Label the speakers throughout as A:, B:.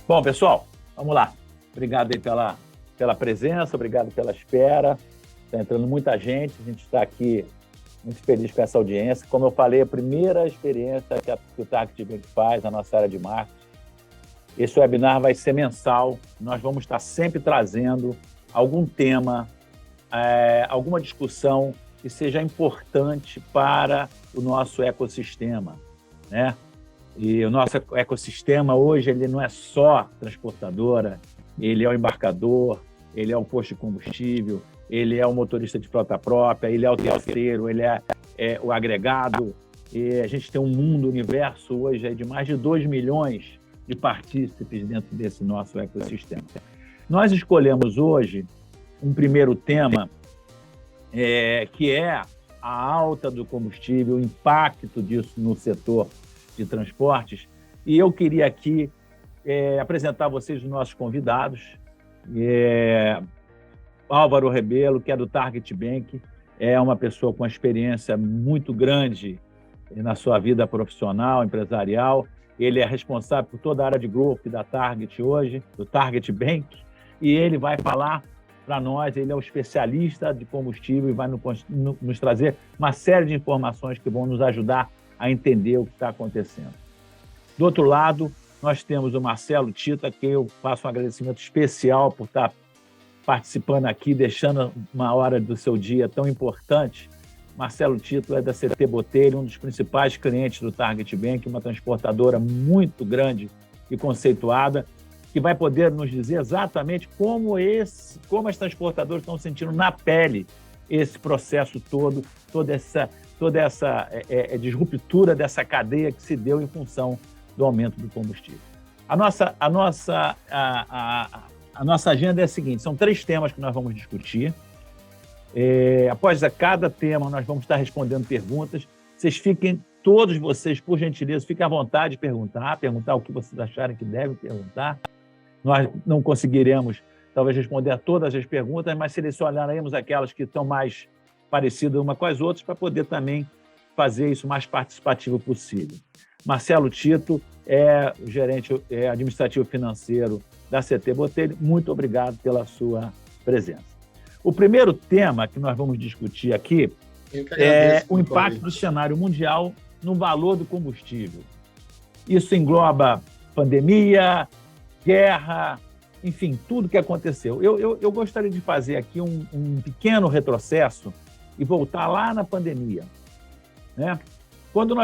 A: Bom, pessoal, vamos lá. Obrigado aí pela presença, obrigado pela espera. Está entrando muita gente, a gente está aqui muito feliz com essa audiência. Como eu falei, a primeira experiência que o Target Bank faz na nossa área de marketing. Esse webinar vai ser mensal, nós vamos estar sempre trazendo algum tema, alguma discussão que seja importante para o nosso ecossistema, né? E o nosso ecossistema hoje ele não é só transportadora, ele é o embarcador, ele é o posto de combustível, ele é o motorista de frota própria, ele é o terceiro, ele é o agregado. E a gente tem um mundo, universo hoje de mais de 2 milhões de partícipes dentro desse nosso ecossistema. Nós escolhemos hoje um primeiro tema que é a alta do combustível, o impacto disso no setor de transportes. E eu queria aqui apresentar a vocês os nossos convidados. Álvaro Rebelo, que é do Target Bank, é uma pessoa com uma experiência muito grande na sua vida profissional, empresarial. Ele é responsável por toda a área de growth da Target hoje, do Target Bank, e ele vai falar para nós, ele é o especialista de combustível e vai nos trazer uma série de informações que vão nos ajudar a entender o que está acontecendo. Do outro lado, nós temos o Marcelo Tito, a quem eu faço um agradecimento especial por estar participando aqui, deixando uma hora do seu dia tão importante. Marcelo Tito é da CT Botelho, um dos principais clientes do Target Bank, uma transportadora muito grande e conceituada, que vai poder nos dizer exatamente como as transportadoras estão sentindo na pele esse processo todo, toda essa disruptura dessa cadeia que se deu em função do aumento do combustível. A nossa agenda é a seguinte, são 3 temas que nós vamos discutir. Após cada tema, nós vamos estar respondendo perguntas. Todos vocês, por gentileza, fiquem à vontade de perguntar o que vocês acharem que devem perguntar. Nós não conseguiremos, talvez, responder a todas as perguntas, mas selecionaremos aquelas que estão mais parecidas uma com as outras para poder também fazer isso o mais participativo possível. Marcelo Tito é o gerente administrativo financeiro da CT Botelho. Muito obrigado pela sua presença. O primeiro tema que nós vamos discutir aqui é o impacto do cenário mundial no valor do combustível. Isso engloba pandemia, guerra, enfim, tudo que aconteceu. Eu gostaria de fazer aqui um pequeno retrocesso e voltar lá na pandemia, né? Quando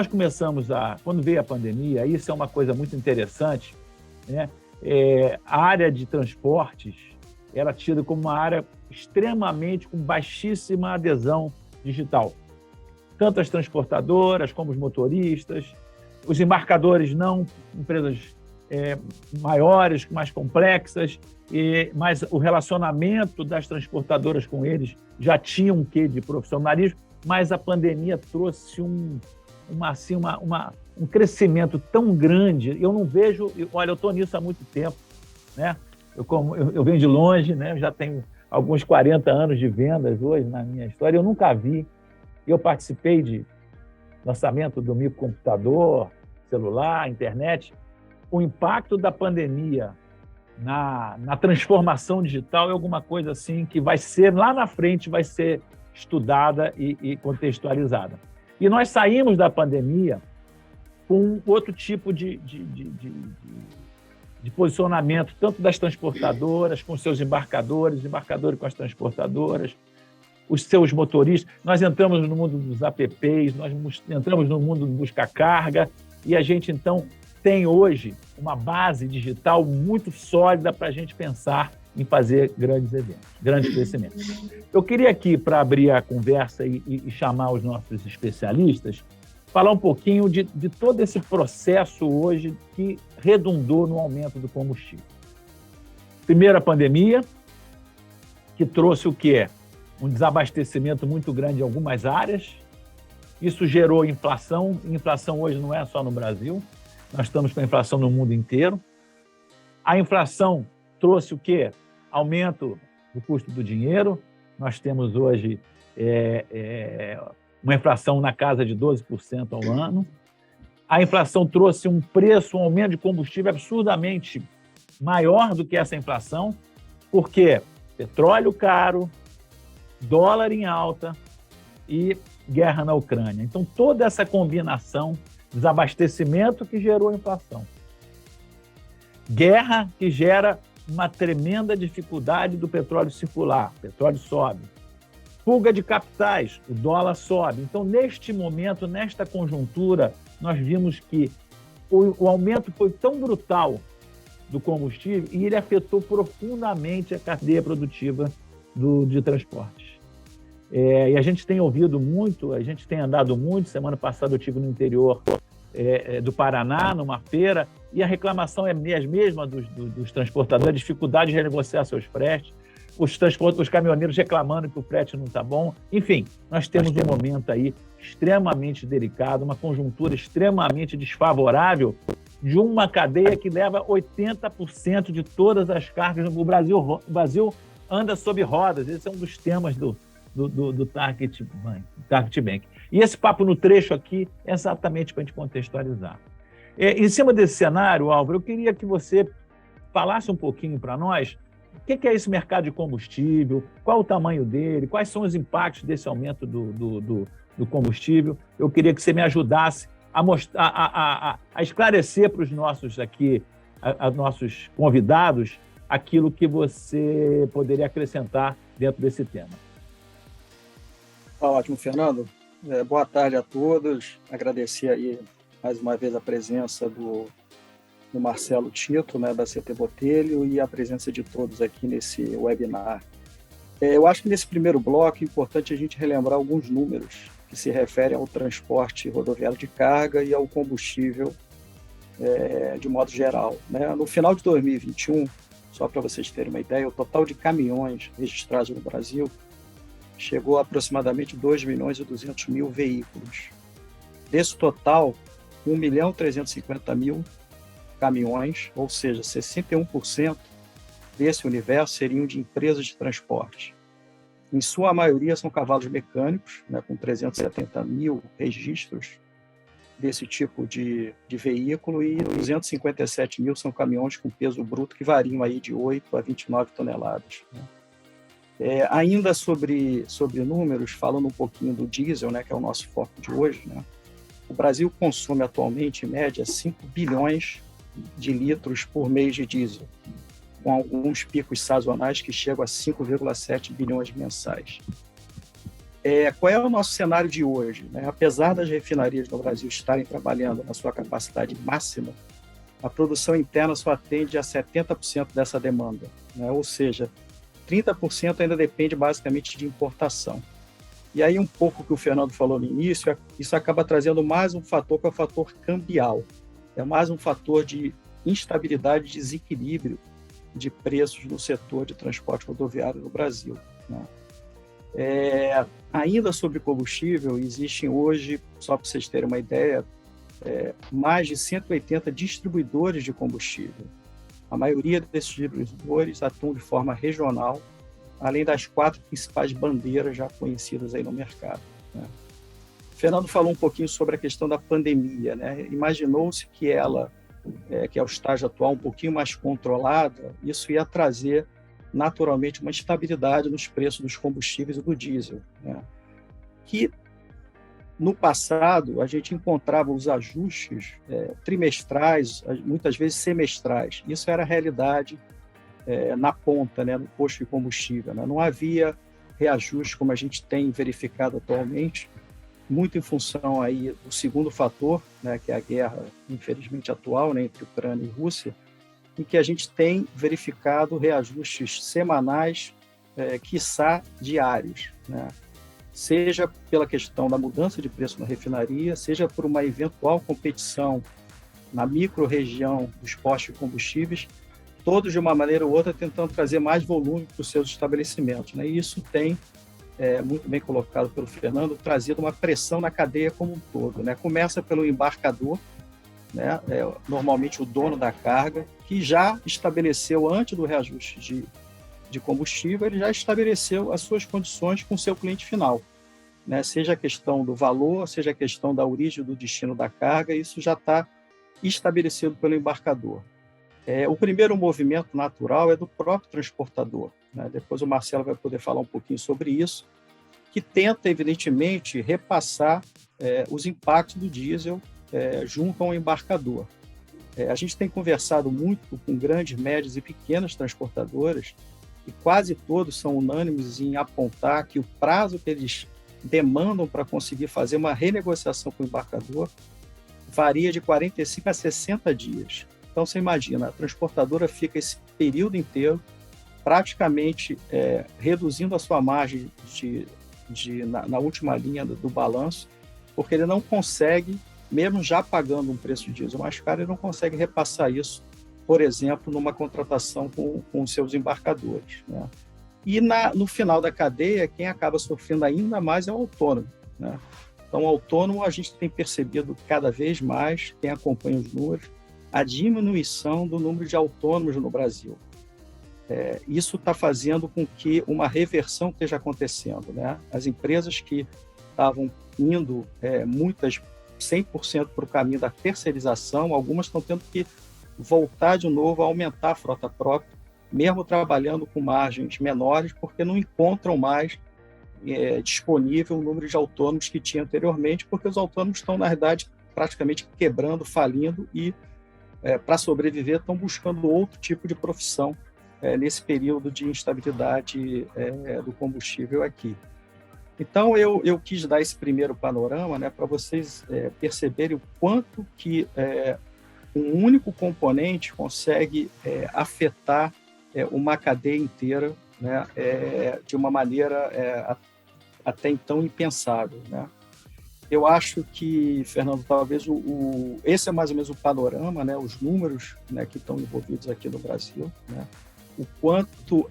A: veio a pandemia, isso é uma coisa muito interessante, né? A área de transportes era tida como uma área extremamente com baixíssima adesão digital. Tanto as transportadoras como os motoristas, os embarcadores não, empresas maiores, mais complexas, mas o relacionamento das transportadoras com eles já tinha um quê de profissionalismo, mas a pandemia trouxe um crescimento tão grande. Eu não vejo... Olha, eu estou nisso há muito tempo, né? Eu venho de longe, né? Eu já tenho alguns 40 anos de vendas hoje na minha história. Eu nunca vi. Eu participei de lançamento do microcomputador, celular, internet. O impacto da pandemia na transformação digital é alguma coisa assim que vai ser, lá na frente, vai ser estudada e contextualizada. E nós saímos da pandemia com outro tipo de posicionamento, tanto das transportadoras, com seus embarcadores com as transportadoras, os seus motoristas. Nós entramos no mundo dos apps, nós entramos no mundo do busca-carga, e a gente, então, tem hoje uma base digital muito sólida para a gente pensar em fazer grandes eventos, grandes crescimentos. Eu queria aqui, para abrir a conversa e chamar os nossos especialistas, falar um pouquinho de todo esse processo hoje que redundou no aumento do combustível. Primeiro, a pandemia, que trouxe o quê? Um desabastecimento muito grande em algumas áreas. Isso gerou inflação. Inflação hoje não é só no Brasil. Nós estamos com a inflação no mundo inteiro. A inflação trouxe o quê? Aumento do custo do dinheiro. Nós temos hoje uma inflação na casa de 12% ao ano. A inflação trouxe um aumento de combustível absurdamente maior do que essa inflação, porque petróleo caro, dólar em alta e guerra na Ucrânia. Então, toda essa combinação, desabastecimento que gerou inflação, guerra que gera uma tremenda dificuldade do petróleo circular, o petróleo sobe, fuga de capitais, o dólar sobe. Então, neste momento, nesta conjuntura, nós vimos que o aumento foi tão brutal do combustível e ele afetou profundamente a cadeia produtiva de transportes. E a gente tem ouvido muito, a gente tem andado muito. Semana passada eu estive no interior do Paraná, numa feira, e a reclamação é a mesma dos transportadores, a dificuldade de renegociar seus fretes, os caminhoneiros reclamando que o frete não está bom. Enfim, nós temos um momento aí extremamente delicado, uma conjuntura extremamente desfavorável de uma cadeia que leva 80% de todas as cargas. O Brasil anda sob rodas. Esse é um dos temas do Target Bank. E esse papo no trecho aqui é exatamente para a gente contextualizar. Em cima desse cenário, Álvaro, eu queria que você falasse um pouquinho para nós o que é esse mercado de combustível, qual o tamanho dele, quais são os impactos desse aumento do combustível. Eu queria que você me ajudasse a esclarecer para os nossos nossos convidados aquilo que você poderia acrescentar dentro desse tema.
B: Ótimo, Fernando. Boa tarde a todos. Agradecer aí mais uma vez a presença do Marcelo Tito, né, da CT Botelho, e a presença de todos aqui nesse webinar. Eu acho que nesse primeiro bloco é importante a gente relembrar alguns números que se referem ao transporte rodoviário de carga e ao combustível de modo geral, né? No final de 2021, só para vocês terem uma ideia, o total de caminhões registrados no Brasil chegou a aproximadamente 2.200.000 veículos. Desse total, 1.350.000 caminhões, ou seja, 61% desse universo seriam de empresas de transporte. Em sua maioria são cavalos mecânicos, né, com 370.000 registros desse tipo de veículo, e 257.000 são caminhões com peso bruto que variam aí de 8 a 29 toneladas. Né? Ainda sobre números, falando um pouquinho do diesel, né, que é o nosso foco de hoje, né? O Brasil consome atualmente, em média, 5 bilhões de litros por mês de diesel, com alguns picos sazonais que chegam a 5,7 bilhões mensais. Qual é o nosso cenário de hoje? Né? Apesar das refinarias no Brasil estarem trabalhando na sua capacidade máxima, a produção interna só atende a 70% dessa demanda, né? Ou seja, 30% ainda depende basicamente de importação. E aí um pouco que o Fernando falou no início, isso acaba trazendo mais um fator, que é o fator cambial. É mais um fator de instabilidade, desequilíbrio de preços no setor de transporte rodoviário no Brasil. Né? Ainda sobre combustível, existem hoje, só para vocês terem uma ideia, mais de 180 distribuidores de combustível. A maioria desses distribuidores atuam de forma regional, além das 4 principais bandeiras já conhecidas aí no mercado. Né? O Fernando falou um pouquinho sobre a questão da pandemia. Né? Imaginou-se que ela, que é o estágio atual, um pouquinho mais controlada, isso ia trazer naturalmente uma estabilidade nos preços dos combustíveis e do diesel. Né? Que no passado a gente encontrava os ajustes trimestrais, muitas vezes semestrais. Isso era a realidade na ponta, né, no posto de combustível. Né? Não havia reajuste como a gente tem verificado atualmente, muito em função aí do segundo fator, né, que é a guerra, infelizmente, atual, né, entre Ucrânia e Rússia, em que a gente tem verificado reajustes semanais, quiçá diários, né? Seja pela questão da mudança de preço na refinaria, seja por uma eventual competição na micro-região dos postos de combustíveis, todos de uma maneira ou outra tentando trazer mais volume para os seus estabelecimentos. Né? E isso tem, muito bem colocado pelo Fernando, trazido uma pressão na cadeia como um todo. Né? Começa pelo embarcador, né? Normalmente o dono da carga, que já estabeleceu, antes do reajuste de combustível, ele já estabeleceu as suas condições com o seu cliente final. Né? Seja a questão do valor, seja a questão da origem do destino da carga, isso já está estabelecido pelo embarcador. O primeiro movimento natural é do próprio transportador, né? Depois o Marcelo vai poder falar um pouquinho sobre isso, que tenta, evidentemente, repassar os impactos do diesel junto ao embarcador. A gente tem conversado muito com grandes, médias e pequenas transportadoras e quase todos são unânimes em apontar que o prazo que eles demandam para conseguir fazer uma renegociação com o embarcador varia de 45 a 60 dias. Então, você imagina, a transportadora fica esse período inteiro praticamente reduzindo a sua margem na última linha do balanço, porque ele não consegue, mesmo já pagando um preço de diesel mais caro, ele não consegue repassar isso, por exemplo, numa contratação com seus embarcadores, né? E no final da cadeia, quem acaba sofrendo ainda mais é o autônomo, né? Então, o autônomo, a gente tem percebido cada vez mais, quem acompanha os números, a diminuição do número de autônomos no Brasil. Isso está fazendo com que uma reversão esteja acontecendo, né? As empresas que estavam indo, muitas 100% para o caminho da terceirização, algumas estão tendo que voltar de novo a aumentar a frota própria, mesmo trabalhando com margens menores, porque não encontram mais disponível o número de autônomos que tinha anteriormente, porque os autônomos estão, na verdade, praticamente quebrando, falindo e, para sobreviver, estão buscando outro tipo de profissão nesse período de instabilidade do combustível aqui. Então, eu quis dar esse primeiro panorama, né, para vocês perceberem o quanto que um único componente consegue afetar uma cadeia inteira, né, de uma maneira até então impensável, né? Eu acho que, Fernando, talvez esse é mais ou menos o panorama, né, os números, né, que estão envolvidos aqui no Brasil, né, o quanto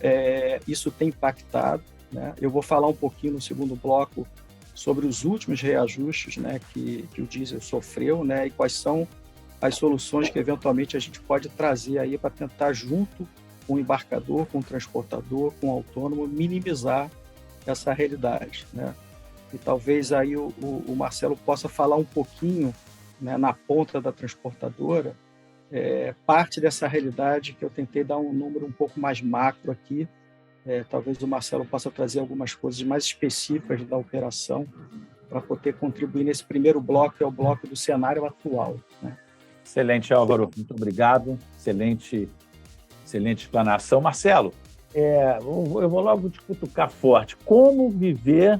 B: isso tem impactado, né? Eu vou falar um pouquinho no segundo bloco sobre os últimos reajustes, né, que o diesel sofreu, né, e quais são as soluções que eventualmente a gente pode trazer aí para tentar, junto com o embarcador, com o transportador, com o autônomo, minimizar essa realidade, né? E talvez aí o Marcelo possa falar um pouquinho, né, na ponta da transportadora, parte dessa realidade que eu tentei dar um número um pouco mais macro aqui. Talvez o Marcelo possa trazer algumas coisas mais específicas da operação para poder contribuir nesse primeiro bloco, que é o bloco do cenário atual, né?
A: Excelente, Álvaro. Muito obrigado. Excelente explanação. Marcelo, eu vou logo te cutucar forte. Como viver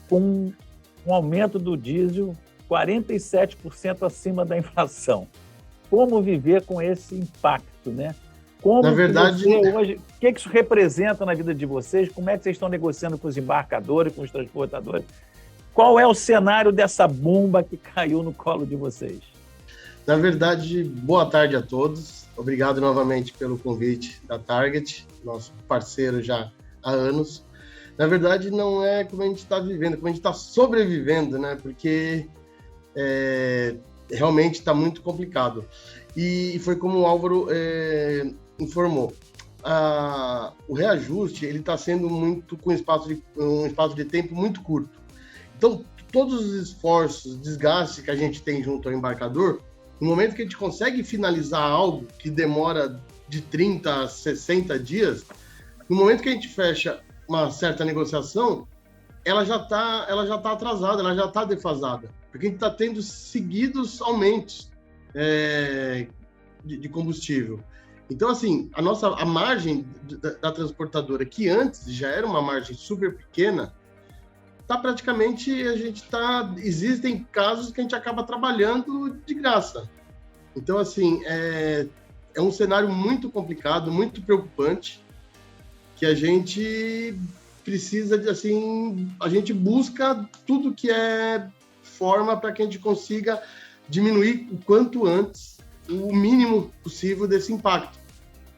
A: com um aumento do diesel 47% acima da inflação? Como viver com esse impacto, né? Como, na verdade, hoje, o que isso representa na vida de vocês? Como é que vocês estão negociando com os embarcadores, com os transportadores? Qual é o cenário dessa bomba que caiu no colo de vocês?
C: Na verdade, boa tarde a todos. Obrigado novamente pelo convite da Target, nosso parceiro já há anos. Na verdade, não é como a gente está vivendo, como a gente está sobrevivendo, né? Porque realmente está muito complicado. E foi como o Álvaro informou. O reajuste ele está sendo muito com um espaço de tempo muito curto. Então, todos os esforços, desgaste que a gente tem junto ao embarcador, no momento que a gente consegue finalizar algo que demora de 30 a 60 dias, no momento que a gente fecha uma certa negociação, ela já tá atrasada, ela já está defasada, porque a gente está tendo seguidos aumentos de combustível. Então, assim, a margem da transportadora, que antes já era uma margem super pequena, existem casos que a gente acaba trabalhando de graça. Então, assim, é um cenário muito complicado, muito preocupante, que a gente precisa a gente busca tudo que é forma para que a gente consiga diminuir o quanto antes o mínimo possível desse impacto,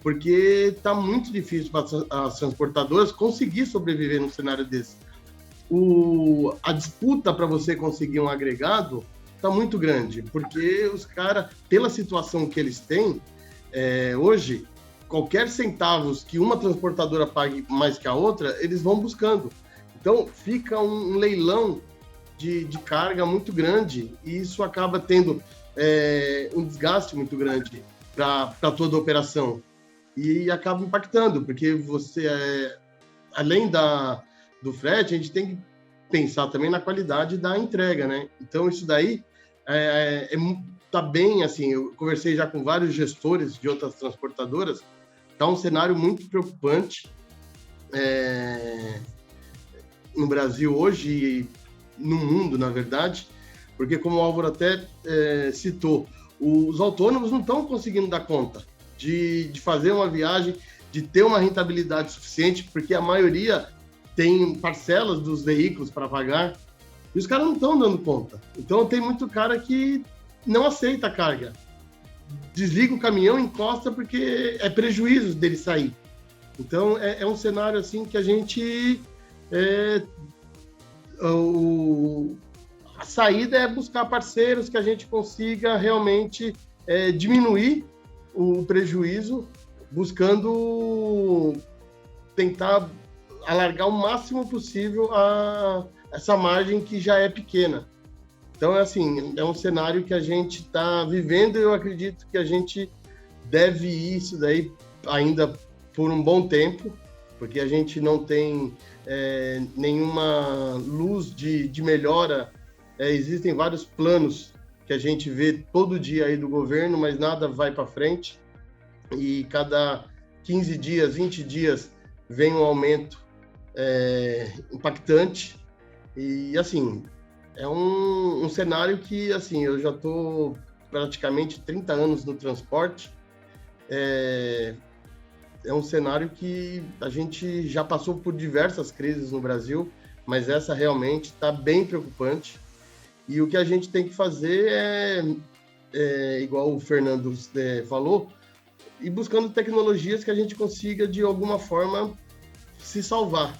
C: porque está muito difícil para as transportadoras conseguir sobreviver num cenário desse. A disputa para você conseguir um agregado está muito grande, porque os caras, pela situação que eles têm, hoje, qualquer centavos que uma transportadora pague mais que a outra, eles vão buscando. Então, fica um leilão de carga muito grande, e isso acaba tendo um desgaste muito grande. para toda a operação. E acaba impactando, porque você, além do frete, a gente tem que pensar também na qualidade da entrega, né? Então, isso daí tá bem, assim, eu conversei já com vários gestores de outras transportadoras, tá um cenário muito preocupante no Brasil hoje e no mundo, na verdade, porque, como o Álvaro até citou, os autônomos não estão conseguindo dar conta de fazer uma viagem, de ter uma rentabilidade suficiente, porque a maioria tem parcelas dos veículos para pagar, e os caras não estão dando conta. Então, tem muito cara que não aceita a carga. Desliga o caminhão, encosta, porque é prejuízo dele sair. Então, é um cenário assim que a gente... a saída é buscar parceiros que a gente consiga realmente diminuir o prejuízo, buscando tentar alargar o máximo possível essa margem que já é pequena. Então, assim, é um cenário que a gente está vivendo e eu acredito que a gente deve ir isso daí ainda por um bom tempo, porque a gente não tem nenhuma luz de melhora. Existem vários planos que a gente vê todo dia aí do governo, mas nada vai para frente. E cada 15 dias, 20 dias, vem um aumento impactante. E, assim, é um cenário que, assim, eu já estou praticamente 30 anos no transporte. É um cenário que a gente já passou por diversas crises no Brasil, mas essa realmente está bem preocupante. E o que a gente tem que fazer igual o Fernando falou, ir buscando tecnologias que a gente consiga, de alguma forma, se salvar.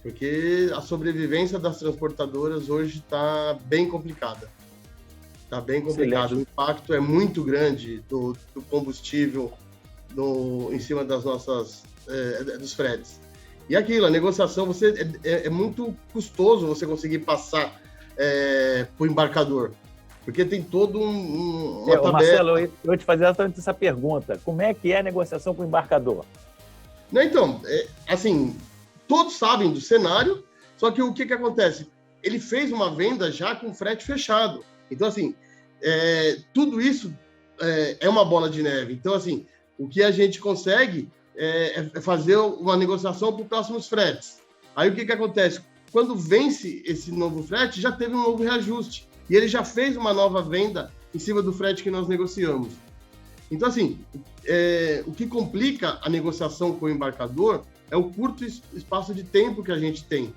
C: Porque a sobrevivência das transportadoras hoje está bem complicada. Está bem complicado. O impacto é muito grande do combustível em cima das nossas dos fretes. E aquilo, a negociação, é muito custoso você conseguir passar para o embarcador, porque tem todo uma tabela.
A: Marcelo, eu vou te fazer exatamente essa pergunta. Como é que é a negociação com o embarcador?
C: Não, então, assim, todos sabem do cenário, só que o que acontece? Ele fez uma venda já com frete fechado. Então, assim, tudo isso é uma bola de neve. Então, assim, o que a gente consegue é fazer uma negociação para os próximos fretes. Aí o que acontece? Quando vence esse novo frete, já teve um novo reajuste. E ele já fez uma nova venda em cima do frete que nós negociamos. Então, assim, o que complica a negociação com o embarcador é o curto espaço de tempo que a gente tem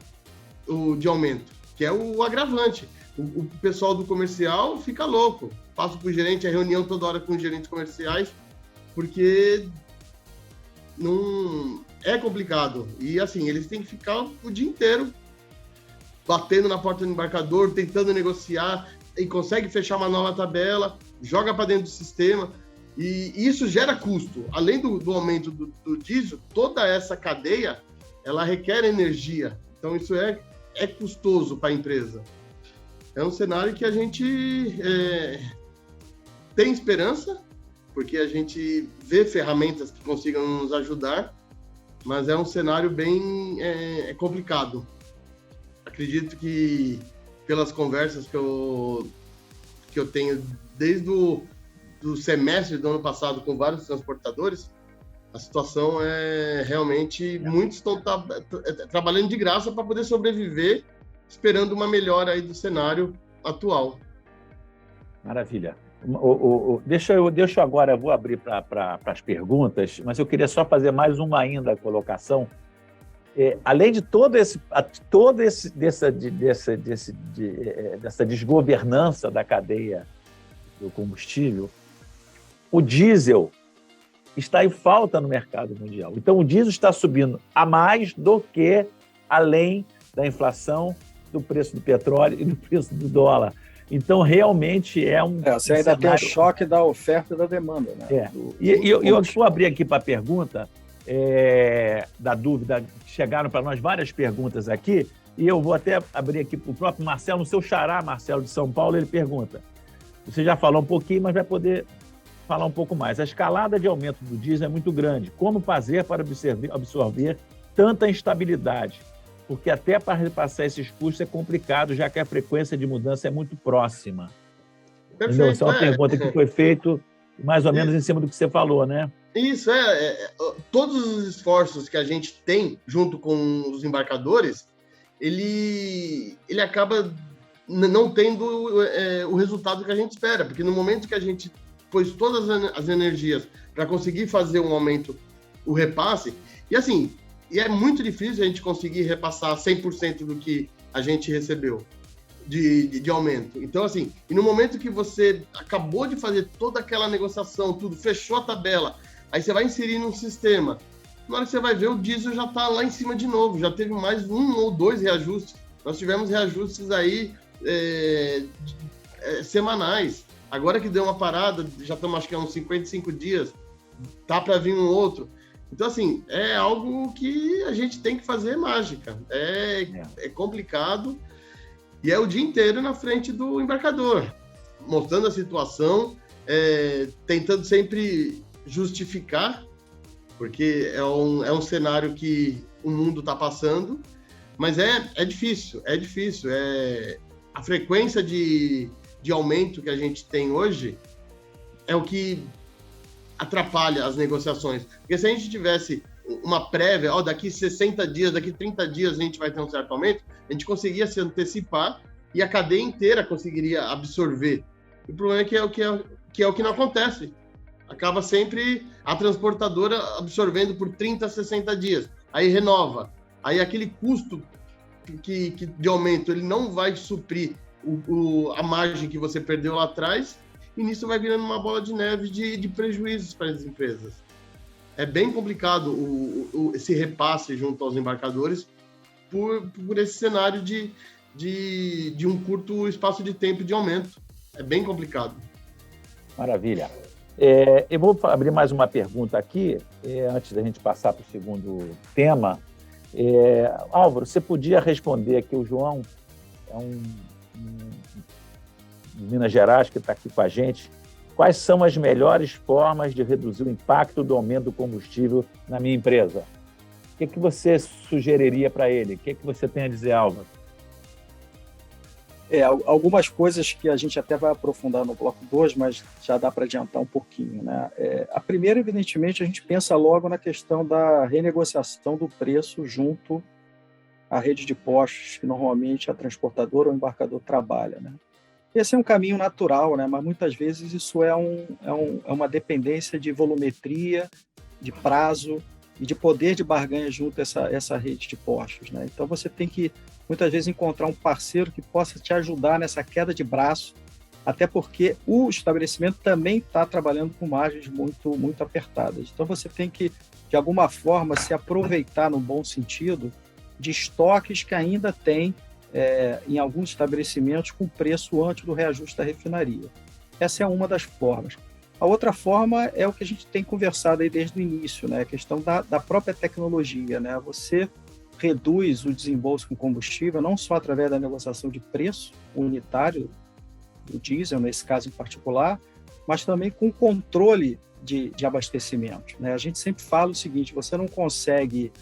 C: de aumento, que é o agravante. O pessoal do comercial fica louco. Passo para o gerente, a reunião toda hora com os gerentes comerciais, porque não é complicado. E, assim, eles têm que ficar o dia inteiro batendo na porta do embarcador, tentando negociar, e consegue fechar uma nova tabela, joga para dentro do sistema, e isso gera custo. Além do aumento do diesel, toda essa cadeia, ela requer energia. Então, isso é custoso para a empresa. É um cenário que a gente tem esperança, porque a gente vê ferramentas que consigam nos ajudar, mas é um cenário bem complicado. Acredito que, pelas conversas que eu tenho desde do semestre do ano passado com vários transportadores, a situação realmente... Muitos estão trabalhando de graça para poder sobreviver, esperando uma melhora aí do cenário atual.
A: Maravilha. Deixa eu agora, eu vou abrir para as perguntas, mas eu queria só fazer mais uma ainda colocação. Além de dessa desgovernança da cadeia do combustível, o diesel está em falta no mercado mundial. Então, o diesel está subindo a mais do que além da inflação, do preço do petróleo e do preço do dólar. Então, realmente é um...
B: Você ainda tem o choque da oferta e da demanda, né?
A: Eu vou abrir aqui para a pergunta, da dúvida. Chegaram para nós várias perguntas aqui, e eu vou até abrir aqui para o próprio Marcelo, no seu xará, Marcelo de São Paulo, ele pergunta. Você já falou um pouquinho, mas vai poder falar um pouco mais. A escalada de aumento do diesel é muito grande. Como fazer para absorver tanta instabilidade? Porque até para repassar esses custos é complicado, já que a frequência de mudança é muito próxima. Entendeu? Essa é uma pergunta que foi feita mais ou menos em cima do que você falou, né?
C: Isso, todos os esforços que a gente tem junto com os embarcadores, ele acaba não tendo o resultado que a gente espera, porque no momento que a gente pôs todas as energias para conseguir fazer um aumento, o repasse, e é muito difícil a gente conseguir repassar 100% do que a gente recebeu de aumento. Então, e no momento que você acabou de fazer toda aquela negociação, tudo, fechou a tabela, aí você vai inserir num sistema, na hora que você vai ver, o diesel já está lá em cima de novo, já teve mais 1 ou 2 reajustes. Nós tivemos reajustes aí semanais. Agora que deu uma parada, já estamos acho que há uns 55 dias, tá para vir um outro. Então, é algo que a gente tem que fazer mágica. É complicado e é o dia inteiro na frente do embarcador, mostrando a situação, tentando sempre justificar, porque é um cenário que o mundo está passando, mas é difícil. A frequência de aumento que a gente tem hoje é o que atrapalha as negociações. Porque se a gente tivesse uma prévia, daqui 60 dias, daqui 30 dias a gente vai ter um certo aumento, a gente conseguia se antecipar e a cadeia inteira conseguiria absorver. O problema é que é o que não acontece. Acaba sempre a transportadora absorvendo por 30, 60 dias. Aí renova. Aí aquele custo de aumento, ele não vai suprir a margem que você perdeu lá atrás, e nisso vai virando uma bola de neve de prejuízos para as empresas. É bem complicado esse repasse junto aos embarcadores por esse cenário de um curto espaço de tempo de aumento. É bem complicado.
A: Maravilha. Eu vou abrir mais uma pergunta aqui, antes da gente passar para o segundo tema. Álvaro, você podia responder aqui, o João é um de Minas Gerais que está aqui com a gente. Quais são as melhores formas de reduzir o impacto do aumento do combustível na minha empresa? O que você sugeriria para ele? O que você tem a dizer, Álvaro?
B: Algumas coisas que a gente até vai aprofundar no bloco 2, mas já dá para adiantar um pouquinho, né? A primeira, evidentemente, a gente pensa logo na questão da renegociação do preço junto à rede de postos que normalmente a transportadora ou o embarcador trabalha, né? Esse é um caminho natural, né? Mas muitas vezes isso é uma dependência de volumetria, de prazo e de poder de barganha junto a essa rede de postos, né? Então você tem que, muitas vezes, encontrar um parceiro que possa te ajudar nessa queda de braço, até porque o estabelecimento também está trabalhando com margens muito, muito apertadas. Então você tem que, de alguma forma, se aproveitar, no bom sentido, de estoques que ainda tem em alguns estabelecimentos com preço antes do reajuste da refinaria. Essa é uma das formas. A outra forma é o que a gente tem conversado aí desde o início, né? A questão da própria tecnologia, né? Você reduz o desembolso com combustível não só através da negociação de preço unitário do diesel, nesse caso em particular, mas também com controle de abastecimento, né? A gente sempre fala o seguinte: você não consegue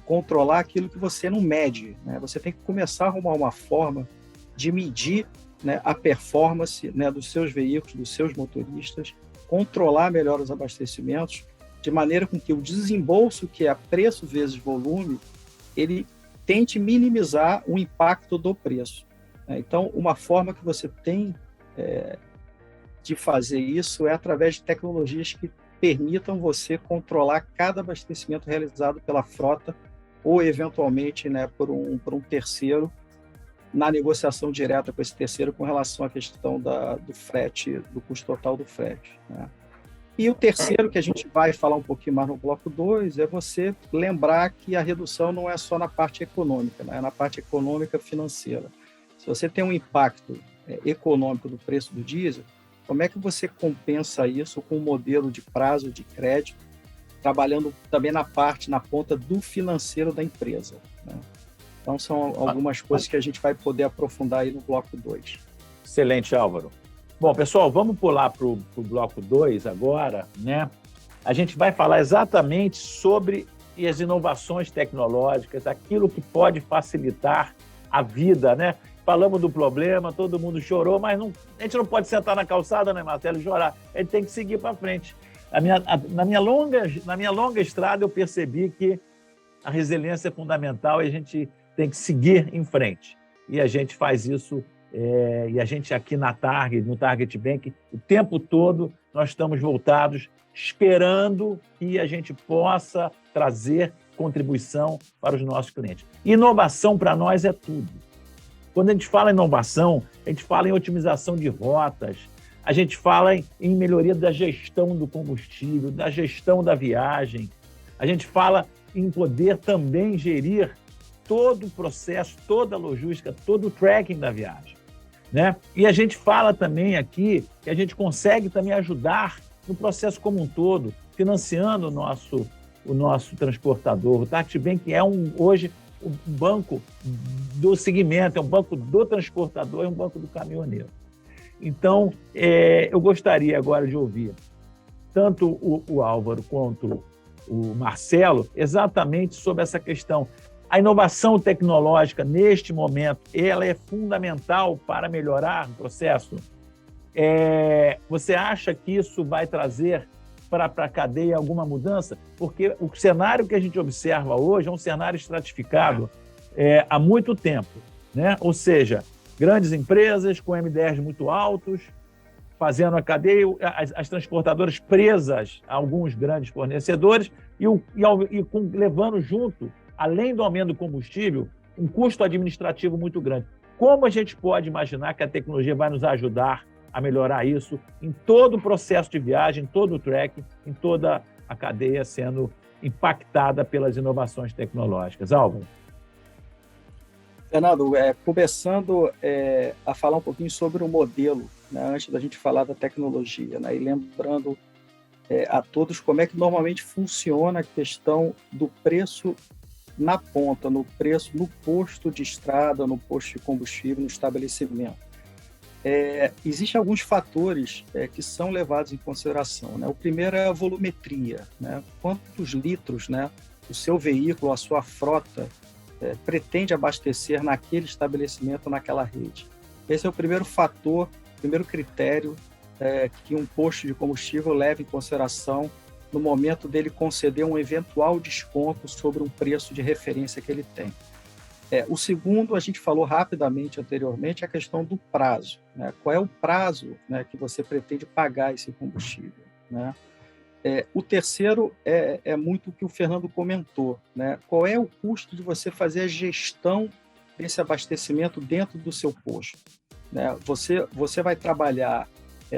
B: controlar aquilo que você não mede, né? Você tem que começar a arrumar uma forma de medir, né, a performance, né, dos seus veículos, dos seus motoristas, controlar melhor os abastecimentos, de maneira com que o desembolso, que é preço vezes volume, ele tente minimizar o impacto do preço, né? Então, uma forma que você tem de fazer isso é através de tecnologias que permitam você controlar cada abastecimento realizado pela frota ou, eventualmente, né, por um terceiro, na negociação direta com esse terceiro com relação à questão do frete, do custo total do frete, né? E o terceiro, que a gente vai falar um pouquinho mais no bloco 2, é você lembrar que a redução não é só na parte econômica, né? É na parte econômica financeira. Se você tem um impacto econômico do preço do diesel, como é que você compensa isso com um modelo de prazo de crédito, trabalhando também na ponta do financeiro da empresa, né? Então, são algumas coisas que a gente vai poder aprofundar aí no bloco 2.
A: Excelente, Álvaro. Bom, pessoal, vamos pular para o bloco 2 agora, né? A gente vai falar exatamente sobre as inovações tecnológicas, aquilo que pode facilitar a vida, né? Falamos do problema, todo mundo chorou, mas a gente não pode sentar na calçada, né, Marcelo, e chorar. A gente tem que seguir para frente. Na minha longa estrada, eu percebi que a resiliência é fundamental e a gente tem que seguir em frente. E a gente faz isso, e a gente aqui no Target Bank, o tempo todo nós estamos voltados, esperando que a gente possa trazer contribuição para os nossos clientes. Inovação para nós é tudo. Quando a gente fala em inovação, a gente fala em otimização de rotas, a gente fala em melhoria da gestão do combustível, da gestão da viagem, a gente fala em poder também gerir todo o processo, toda a logística, todo o tracking da viagem, né? E a gente fala também aqui que a gente consegue também ajudar no processo como um todo, financiando o nosso transportador. O Target Bank é hoje um banco do segmento, é um banco do transportador, é um banco do caminhoneiro. Então, eu gostaria agora de ouvir tanto o Álvaro quanto o Marcelo exatamente sobre essa questão. A inovação tecnológica, neste momento, ela é fundamental para melhorar o processo? Você acha que isso vai trazer para a cadeia alguma mudança? Porque o cenário que a gente observa hoje é um cenário estratificado há muito tempo, né? Ou seja, grandes empresas com MDRs muito altos, fazendo a cadeia, as transportadoras presas a alguns grandes fornecedores levando junto, além do aumento do combustível, um custo administrativo muito grande. Como a gente pode imaginar que a tecnologia vai nos ajudar a melhorar isso em todo o processo de viagem, em todo o tracking, em toda a cadeia sendo impactada pelas inovações tecnológicas? Álvaro?
B: Fernando, começando a falar um pouquinho sobre o modelo, né, antes da gente falar da tecnologia, né, e lembrando a todos como é que normalmente funciona a questão do preço na ponta, no preço no posto de estrada, no posto de combustível, no estabelecimento. Existem alguns fatores que são levados em consideração, né? O primeiro é a volumetria, né? Quantos litros, né, o seu veículo, a sua frota pretende abastecer naquele estabelecimento, naquela rede. Esse é o primeiro fator, primeiro critério que um posto de combustível leva em consideração no momento dele conceder um eventual desconto sobre um preço de referência que ele tem. O segundo, a gente falou rapidamente anteriormente, é a questão do prazo, né? Qual é o prazo, né, que você pretende pagar esse combustível, né? O terceiro é muito o que o Fernando comentou, né? Qual é o custo de você fazer a gestão desse abastecimento dentro do seu posto, né? Você vai trabalhar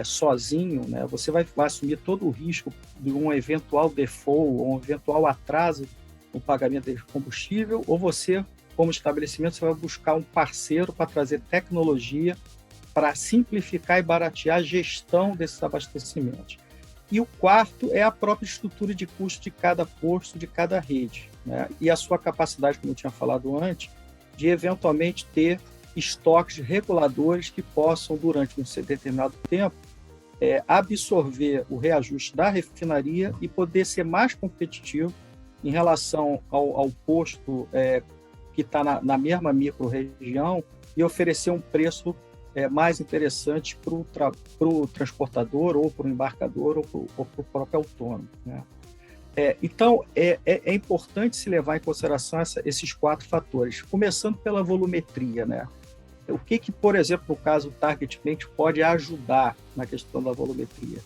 B: sozinho, né? Você vai assumir todo o risco de um eventual default ou um eventual atraso no pagamento de combustível, ou você, como estabelecimento, você vai buscar um parceiro para trazer tecnologia para simplificar e baratear a gestão desses abastecimentos. E o quarto é a própria estrutura de custo de cada posto, de cada rede, né? E a sua capacidade, como eu tinha falado antes, de eventualmente ter estoques reguladores que possam, durante um determinado tempo, absorver o reajuste da refinaria e poder ser mais competitivo em relação ao posto que está na mesma micro-região e oferecer um preço mais interessante para o transportador, ou para o embarcador, ou para o próprio autônomo, né? Então, é importante se levar em consideração esses quatro fatores, começando pela volumetria, né? O que, por exemplo, no caso do Target Bank, pode ajudar na questão da volumetria?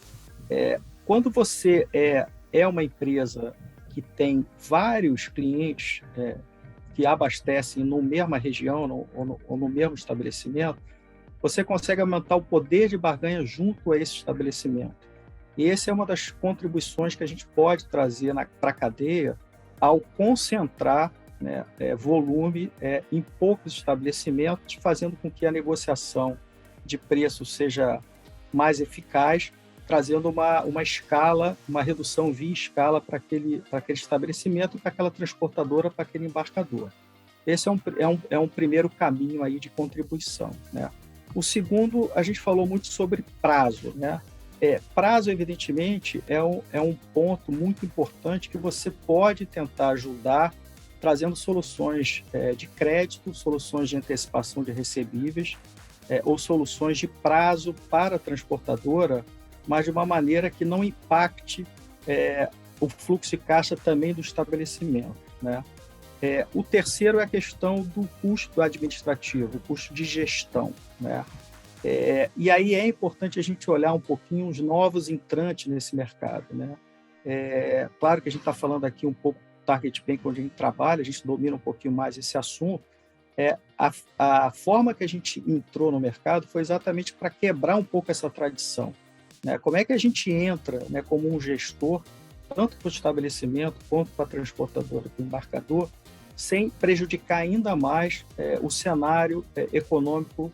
B: Quando você é uma empresa que tem vários clientes que abastecem na mesma região ou no mesmo estabelecimento, você consegue aumentar o poder de barganha junto a esse estabelecimento. E essa é uma das contribuições que a gente pode trazer para a cadeia ao concentrar, né, volume em poucos estabelecimentos, fazendo com que a negociação de preço seja mais eficaz, trazendo uma escala, uma redução via escala para aquele estabelecimento, para aquela transportadora, para aquele embarcador. Esse é um primeiro caminho aí de contribuição, né? O segundo, a gente falou muito sobre prazo, né? Prazo, evidentemente, é um ponto muito importante que você pode tentar ajudar trazendo soluções de crédito, soluções de antecipação de recebíveis, ou soluções de prazo para a transportadora, mas de uma maneira que não impacte o fluxo de caixa também do estabelecimento, né? O terceiro é a questão do custo administrativo, o custo de gestão, né? E aí é importante a gente olhar um pouquinho os novos entrantes nesse mercado, né? Claro que a gente está falando aqui um pouco do Target Bank, onde a gente trabalha, a gente domina um pouquinho mais esse assunto. A forma que a gente entrou no mercado foi exatamente para quebrar um pouco essa tradição, né? Como é que a gente entra, né, como um gestor, tanto para o estabelecimento quanto para a transportadora, para o embarcador, sem prejudicar ainda mais o cenário econômico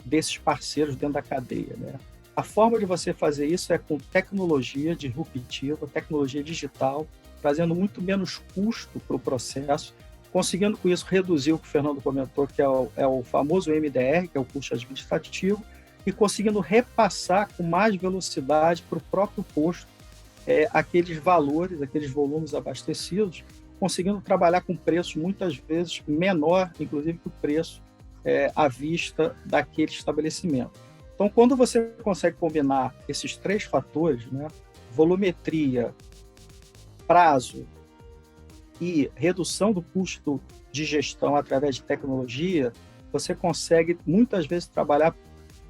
B: desses parceiros dentro da cadeia, né? A forma de você fazer isso é com tecnologia disruptiva, tecnologia digital, trazendo muito menos custo para o processo, conseguindo com isso reduzir o que o Fernando comentou, que é o famoso MDR, que é o custo administrativo, e conseguindo repassar com mais velocidade para o próprio posto aqueles valores, aqueles volumes abastecidos, conseguindo trabalhar com preço muitas vezes menor, inclusive, que o preço à vista daquele estabelecimento. Então, quando você consegue combinar esses três fatores, né, volumetria, prazo e redução do custo de gestão através de tecnologia, você consegue muitas vezes trabalhar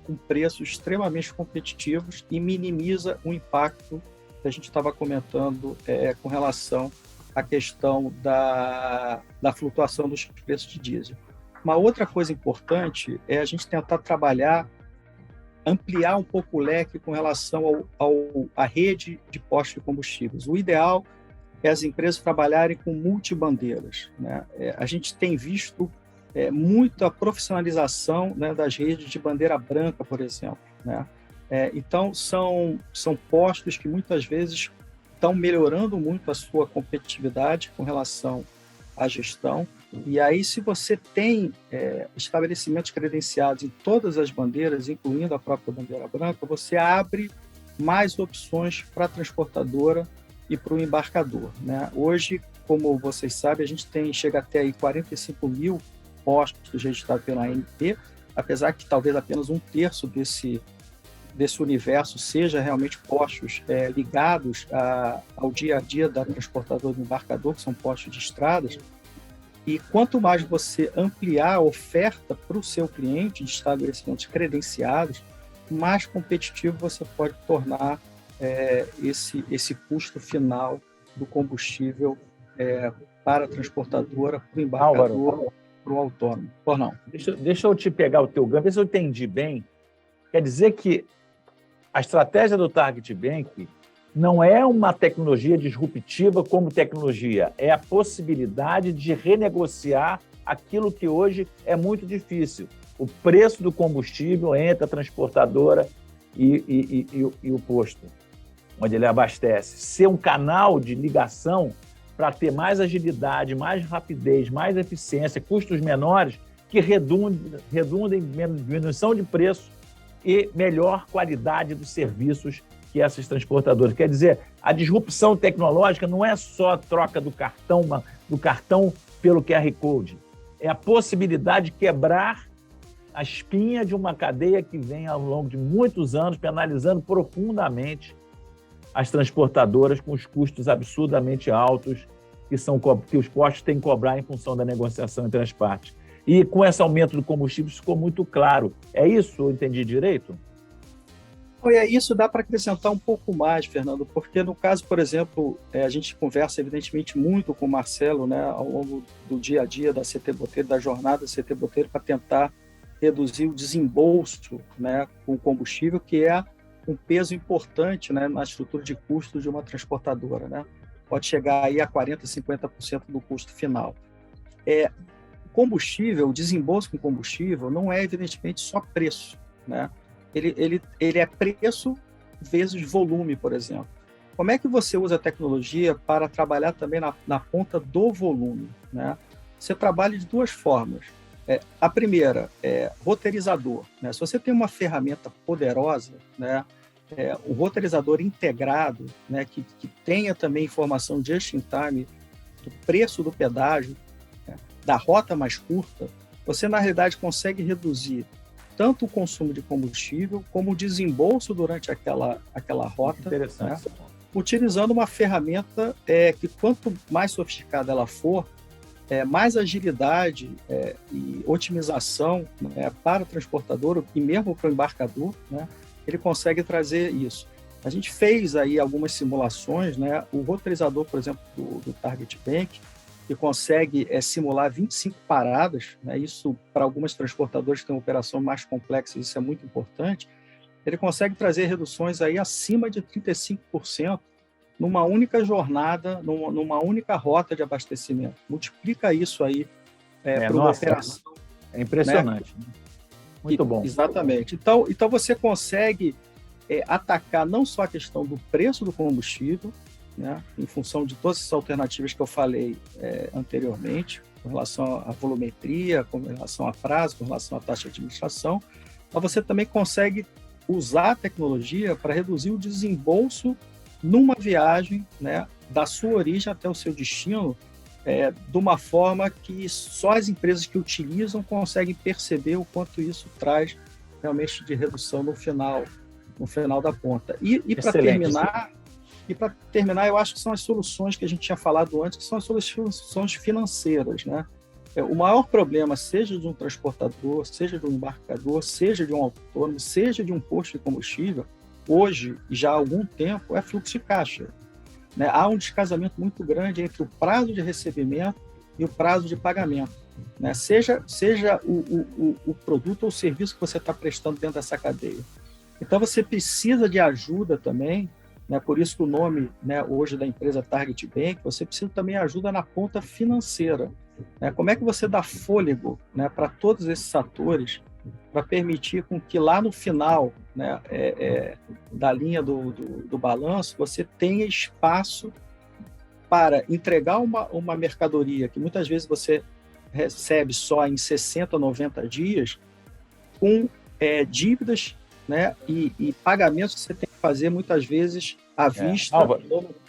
B: com preços extremamente competitivos e minimiza o impacto que a gente estava comentando com relação à questão da flutuação dos preços de diesel. Uma outra coisa importante é a gente tentar ampliar um pouco o leque com relação à rede de postos de combustíveis. O ideal é as empresas trabalharem com multibandeiras, né? A gente tem visto muita profissionalização, né, das redes de bandeira branca, por exemplo, né? Então, são postos que muitas vezes estão melhorando muito a sua competitividade com relação à gestão. E aí, se você tem estabelecimentos credenciados em todas as bandeiras, incluindo a própria bandeira branca, você abre mais opções para a transportadora e para o embarcador, né? Hoje, como vocês sabem, a gente chega até aí 45 mil postos registrados pela ANP, apesar que talvez apenas um terço desse universo seja realmente postos ligados ao dia a dia da transportadora e do embarcador, que são postos de estradas. E quanto mais você ampliar a oferta para o seu cliente de estabelecimentos credenciados, mais competitivo você pode tornar esse custo final do combustível para a transportadora, para o embarcador, para o autônomo. Ou não?
A: Deixa eu te pegar o teu ganho, ver se eu entendi bem. Quer dizer que a estratégia do Target Bank não é uma tecnologia disruptiva como tecnologia, é a possibilidade de renegociar aquilo que hoje é muito difícil. O preço do combustível entre a transportadora e o posto, onde ele abastece. Ser um canal de ligação para ter mais agilidade, mais rapidez, mais eficiência, custos menores, que redundem em diminuição de preço e melhor qualidade dos serviços que essas transportadoras. Quer dizer, a disrupção tecnológica não é só a troca do cartão pelo QR Code, é a possibilidade de quebrar a espinha de uma cadeia que vem ao longo de muitos anos penalizando profundamente as transportadoras com os custos absurdamente altos que os postos têm que cobrar em função da negociação entre as partes. E com esse aumento do combustível isso ficou muito claro. É isso? Eu entendi direito?
B: Isso dá para acrescentar um pouco mais, Fernando, porque no caso, por exemplo, a gente conversa evidentemente muito com o Marcelo, né, ao longo do dia a dia da CT Botelho, da jornada da CT Botelho, para tentar reduzir o desembolso, né, com o combustível, que é um peso importante, né, na estrutura de custos de uma transportadora, né? Pode chegar aí a 40%, 50% do custo final. Combustível, o desembolso com combustível não é evidentemente só preço, né? Ele é preço vezes volume, por exemplo. Como é que você usa a tecnologia para trabalhar também na ponta do volume, né? Você trabalha de duas formas. A primeira é roteirizador, né? Se você tem uma ferramenta poderosa, né, o roteirizador integrado, né, que tenha também informação just in time do preço do pedágio, né, da rota mais curta, você, na realidade, consegue reduzir tanto o consumo de combustível como o desembolso durante aquela rota.
A: Interessante.
B: Né, utilizando uma ferramenta que, quanto mais sofisticada ela for, mais agilidade e otimização, né, para o transportador e mesmo para o embarcador, né, ele consegue trazer isso. A gente fez aí algumas simulações, né, o roteirizador, por exemplo, do Target Bank, que consegue simular 25 paradas, né, isso para algumas transportadoras que têm uma operação mais complexa, isso é muito importante, ele consegue trazer reduções aí acima de 35%, numa única jornada, numa única rota de abastecimento. Multiplica isso aí para uma operação.
A: É impressionante. Né? Muito bom.
B: Exatamente. Então você consegue atacar não só a questão do preço do combustível, né, em função de todas essas alternativas que eu falei anteriormente, com relação à volumetria, com relação a prazo, com relação à taxa de administração, mas você também consegue usar a tecnologia para reduzir o desembolso numa viagem, né, da sua origem até o seu destino, de uma forma que só as empresas que utilizam conseguem perceber o quanto isso traz realmente de redução no final da ponta. E para terminar, eu acho que são as soluções que a gente tinha falado antes, que são as soluções financeiras, né? O maior problema, seja de um transportador, seja de um embarcador, seja de um autônomo, seja de um posto de combustível, hoje, já há algum tempo, é fluxo de caixa. Né? Há um descasamento muito grande entre o prazo de recebimento e o prazo de pagamento. Né? Seja o produto ou o serviço que você está prestando dentro dessa cadeia. Então, você precisa de ajuda também, né? Por isso que o nome, né, hoje da empresa Target Bank, você precisa também de ajuda na ponta financeira. Né? Como é que você dá fôlego, né, para todos esses atores, para permitir com que lá no final, né, da linha do balanço, você tenha espaço para entregar uma mercadoria que muitas vezes você recebe só em 60, 90 dias, com dívidas, né, e pagamentos que você tem que fazer muitas vezes à vista.
A: Álvaro,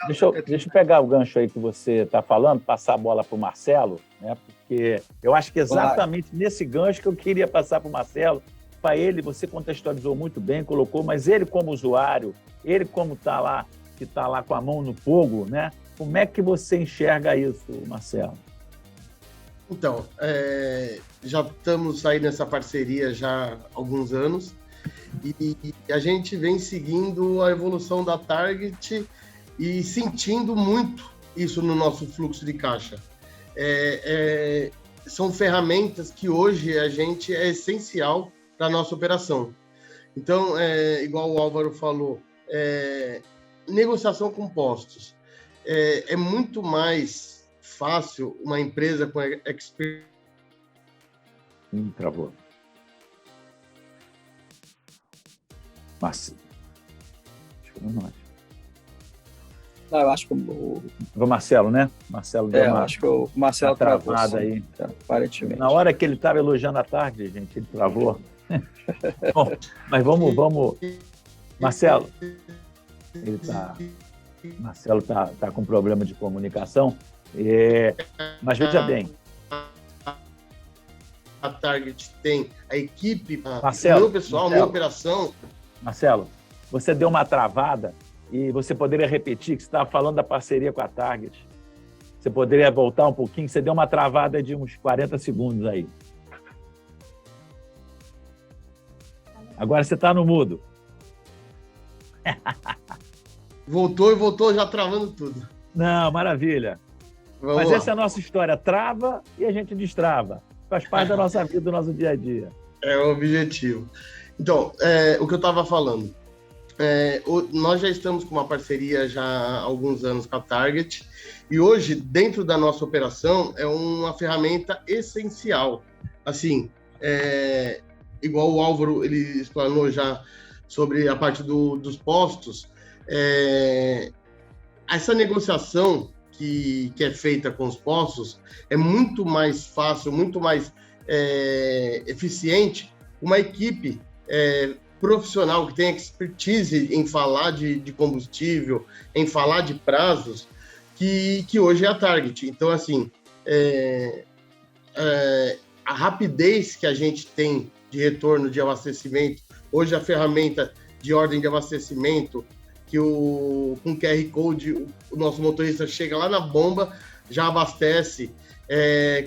A: deixa eu pegar o gancho aí que você está falando, passar a bola para o Marcelo, né, porque eu acho que exatamente nesse gancho que eu queria passar para o Marcelo, para ele, você contextualizou muito bem, colocou, mas ele como usuário, ele como que está lá com a mão no fogo, né, como é que você enxerga isso, Marcelo?
C: Então, já estamos aí nessa parceria já há alguns anos, e a gente vem seguindo a evolução da Target e sentindo muito isso no nosso fluxo de caixa. São ferramentas que hoje a gente é essencial para a nossa operação. Então, igual o Álvaro falou, negociação com postos. É muito mais fácil uma empresa com experiência.
A: Travou. Mas
B: eu acho que o
A: Marcelo, né? Marcelo deu uma,
B: acho que o Marcelo
A: travada aí.
B: Aparentemente.
A: Na hora que ele estava elogiando a tarde, gente, ele travou. Bom, mas vamos. Marcelo, Marcelo tá com problema de comunicação. Mas veja bem.
C: A Target tem a equipe,
A: Marcelo,
C: meu pessoal, minha operação.
A: Marcelo, você deu uma travada e você poderia repetir que você estava falando da parceria com a Target. Você poderia voltar um pouquinho? Você deu uma travada de uns 40 segundos aí. Agora você está no mudo.
C: Voltou já travando tudo.
A: Não, maravilha. Mas essa é a nossa história. Trava e a gente destrava. Faz parte da nossa vida, do nosso dia a dia.
C: É o objetivo. Então, o que eu estava falando. Nós já estamos com uma parceria já há alguns anos com a Target e hoje, dentro da nossa operação, é uma ferramenta essencial. Assim, igual o Álvaro ele explanou já sobre a parte dos postos, essa negociação que é feita com os postos é muito mais fácil, muito mais eficiente, uma equipe profissional que tem expertise em falar de combustível, em falar de prazos, que hoje é a Target. Então, assim, a rapidez que a gente tem de retorno de abastecimento, hoje a ferramenta de ordem de abastecimento, que com QR Code o nosso motorista chega lá na bomba, já abastece,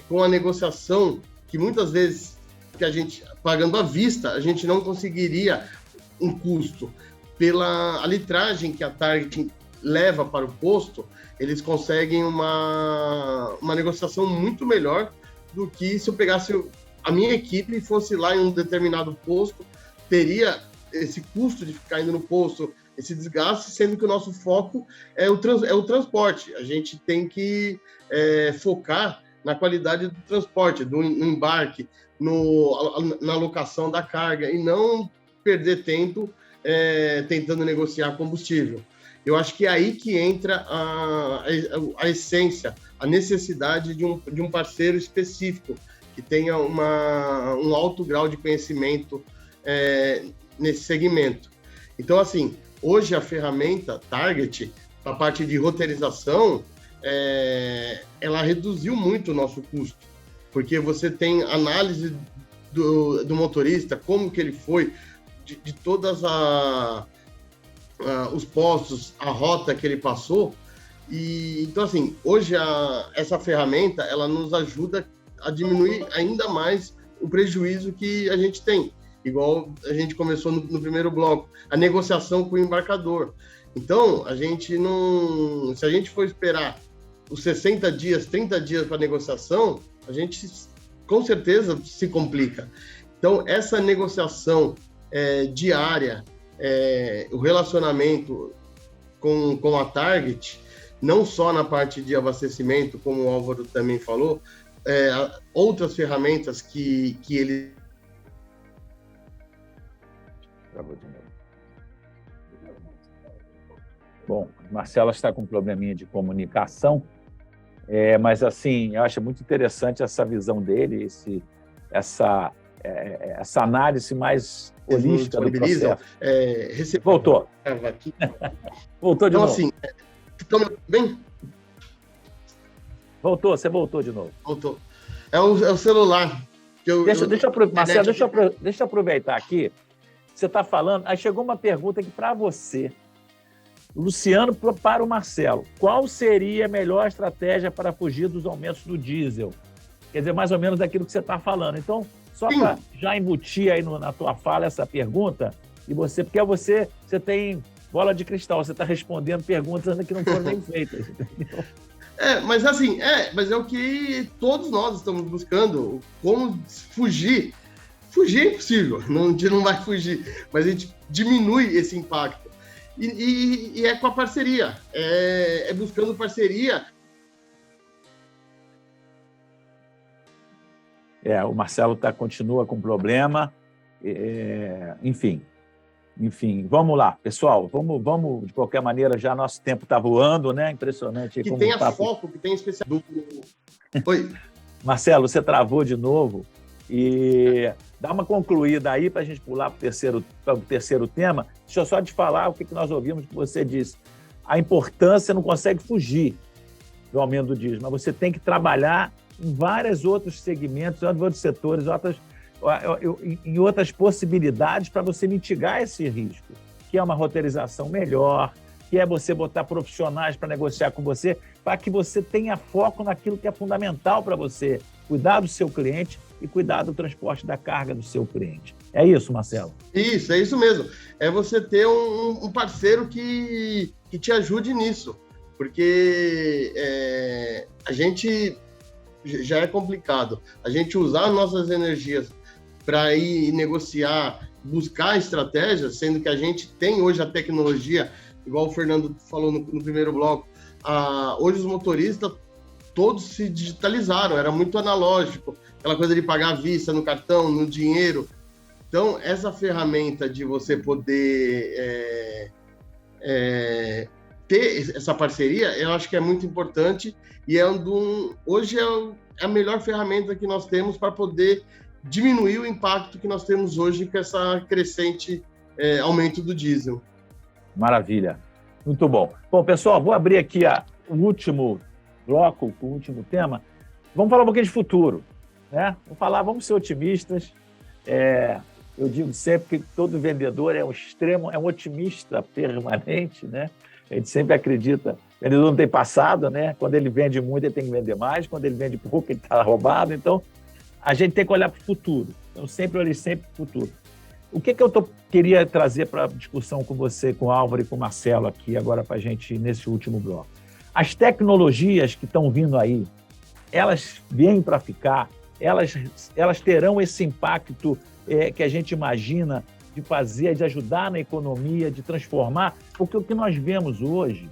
C: com a negociação, que muitas vezes que a gente, pagando à vista, a gente não conseguiria um custo. Pela litragem que a Target leva para o posto, eles conseguem uma negociação muito melhor do que se eu pegasse a minha equipe e fosse lá em um determinado posto, teria esse custo de ficar indo no posto, esse desgaste, sendo que o nosso foco é o transporte. A gente tem que focar na qualidade do transporte, no embarque, na alocação da carga, e não perder tempo tentando negociar combustível. Eu acho que é aí que entra a essência, a necessidade de um parceiro específico, que tenha um alto grau de conhecimento nesse segmento. Então, assim, hoje a ferramenta Target, a parte de roteirização, ela reduziu muito o nosso custo, porque você tem análise do motorista, como que ele foi, de todas os postos, a rota que ele passou. E então, assim, hoje essa ferramenta, ela nos ajuda a diminuir ainda mais o prejuízo que a gente tem, igual a gente começou no primeiro bloco, a negociação com o embarcador. Então, se a gente for esperar os 60 dias, 30 dias para negociação, a gente com certeza se complica. Então, essa negociação diária, o relacionamento com a Target, não só na parte de abastecimento, como o Álvaro também falou, outras ferramentas que ele...
A: Bom, Marcela está com um probleminha de comunicação, mas assim, eu acho muito interessante essa visão dele, essa análise mais holística do processo. Voltou. Voltou de
C: então,
A: novo.
C: Assim, estão me bem?
A: Você voltou de novo.
C: Voltou. É o celular.
A: Marcelo, deixa eu aproveitar aqui. Você está falando, aí chegou uma pergunta aqui para você. Luciano, para o Marcelo, qual seria a melhor estratégia para fugir dos aumentos do diesel? Quer dizer, mais ou menos daquilo que você está falando. Então, só para já embutir aí na tua fala essa pergunta, porque você tem bola de cristal, você está respondendo perguntas ainda que não foram nem feitas.
C: Mas assim, mas é o que todos nós estamos buscando, como fugir. Fugir é impossível, a gente não vai fugir, mas a gente diminui esse impacto. E é com a parceria, buscando parceria.
A: O Marcelo continua com problema, enfim, vamos lá, pessoal, vamos de qualquer maneira, já nosso tempo está voando, né? Impressionante.
C: Que tenha foco, que tenha especial. Oi.
A: Marcelo, você travou de novo e dá uma concluída aí para a gente pular para o terceiro tema. Deixa eu só te falar o que nós ouvimos que você disse. A importância não consegue fugir do aumento do diesel, mas você tem que trabalhar em vários outros segmentos, em outros setores, em outras possibilidades para você mitigar esse risco, que é uma roteirização melhor, que é você botar profissionais para negociar com você, para que você tenha foco naquilo que é fundamental para você, cuidar do seu cliente e cuidar do transporte da carga do seu cliente. É isso, Marcelo?
C: Isso, é isso mesmo. É você ter um parceiro que te ajude nisso, porque a gente já é complicado. A gente usar nossas energias para ir negociar, buscar estratégias, sendo que a gente tem hoje a tecnologia, igual o Fernando falou no primeiro bloco, hoje os motoristas todos se digitalizaram, era muito analógico, aquela coisa de pagar à vista no cartão, no dinheiro. Então, essa ferramenta de você poder ter essa parceria, eu acho que é muito importante e hoje é a melhor ferramenta que nós temos para poder diminuir o impacto que nós temos hoje com essa crescente aumento do diesel.
A: Maravilha. Muito bom. Bom, pessoal, vou abrir aqui o último bloco, o último tema. Vamos falar um pouquinho de futuro, né? Vamos ser otimistas. Eu digo sempre que todo vendedor é um otimista permanente, né? A gente sempre acredita. O vendedor não tem passado, né? Quando ele vende muito, ele tem que vender mais. Quando ele vende pouco, ele está roubado. Então, a gente tem que olhar para o futuro. Eu sempre olhei para o futuro. O que eu queria trazer para a discussão com você, com o Álvaro e com o Marcelo aqui agora para a gente, nesse último bloco? As tecnologias que estão vindo aí, elas vêm para ficar, elas terão esse impacto que a gente imagina de fazer, de ajudar na economia, de transformar, porque o que nós vemos hoje,